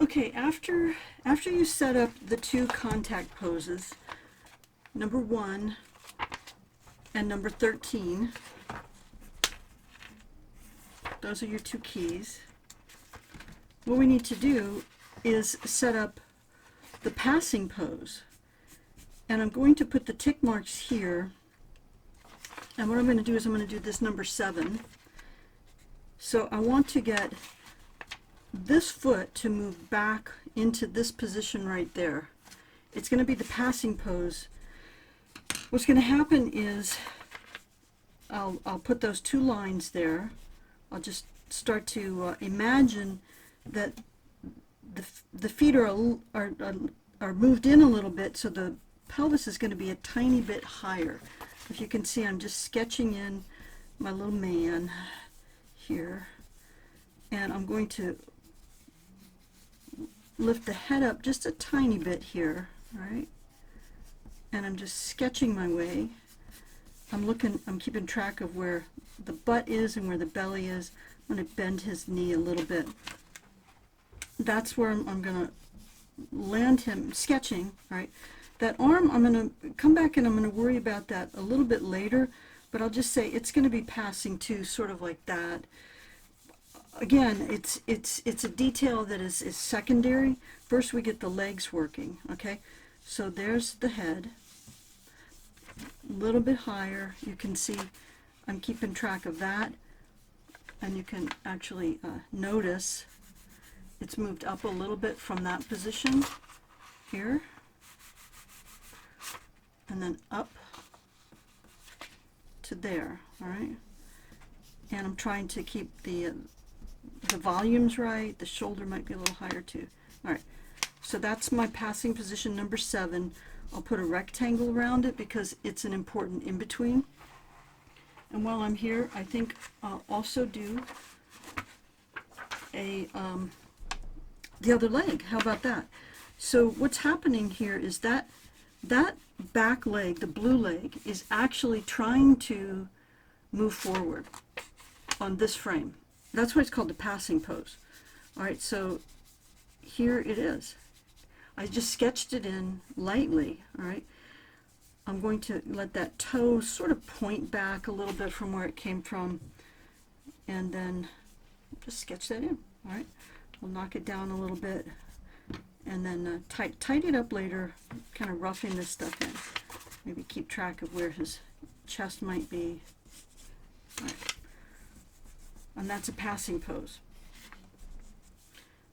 Okay, after you set up the two contact poses, number 1 and number 13, those are your two keys. What we need to do is set up the passing pose. And I'm going to put the tick marks here. And what I'm going to do is I'm going to do this number 7. So I want to get this foot to move back into this position right there. It's going to be the passing pose. What's going to happen is I'll put those two lines there. I'll just start to imagine that the feet are moved in a little bit, so the pelvis is going to be a tiny bit higher. If you can see, I'm just sketching in my little man here, and I'm going to lift the head up just a tiny bit here, right? And I'm just sketching my way. I'm keeping track of where the butt is and where the belly is. I'm going to bend his knee a little bit. That's where I'm going to land him, sketching, right? That arm, I'm going to come back and I'm going to worry about that a little bit later, but I'll just say it's going to be passing too, sort of like that. Again, it's a detail that is secondary. First we get the legs working, okay? So there's the head, a little bit higher. You can see I'm keeping track of that, and you can actually notice it's moved up a little bit from that position here, and then up to there, all right? And I'm trying to keep the volumes right. The shoulder might be a little higher too. All right, so that's my passing position number 7. I'll put a rectangle around it because it's an important in-between. And while I'm here, I think I'll also do the other leg. How about that? So what's happening here is that back leg, the blue leg, is actually trying to move forward on this frame. That's why it's called the passing pose. All right, so here it is. I just sketched it in lightly, all right? I'm going to let that toe sort of point back a little bit from where it came from, and then just sketch that in, all right? We'll knock it down a little bit, and then tidy it up later, kind of roughing this stuff in. Maybe keep track of where his chest might be. All right. And that's a passing pose.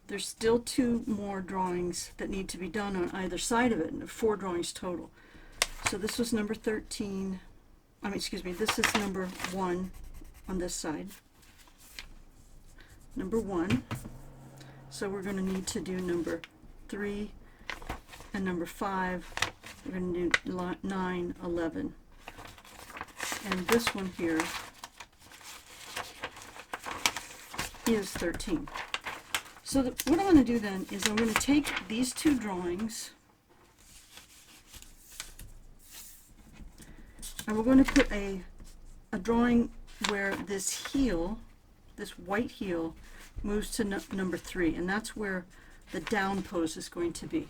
There's still 2 more drawings that need to be done on either side of it, and 4 drawings total. So this was number 13. This is number 1 on this side. Number 1. So we're going to need to do number 3 and number 5. We're going to do 9, 11. And this one here is 13. So what I'm going to do then is I'm going to take these 2 drawings and we're going to put a drawing where this heel, this white heel, moves to number 3, and that's where the down pose is going to be.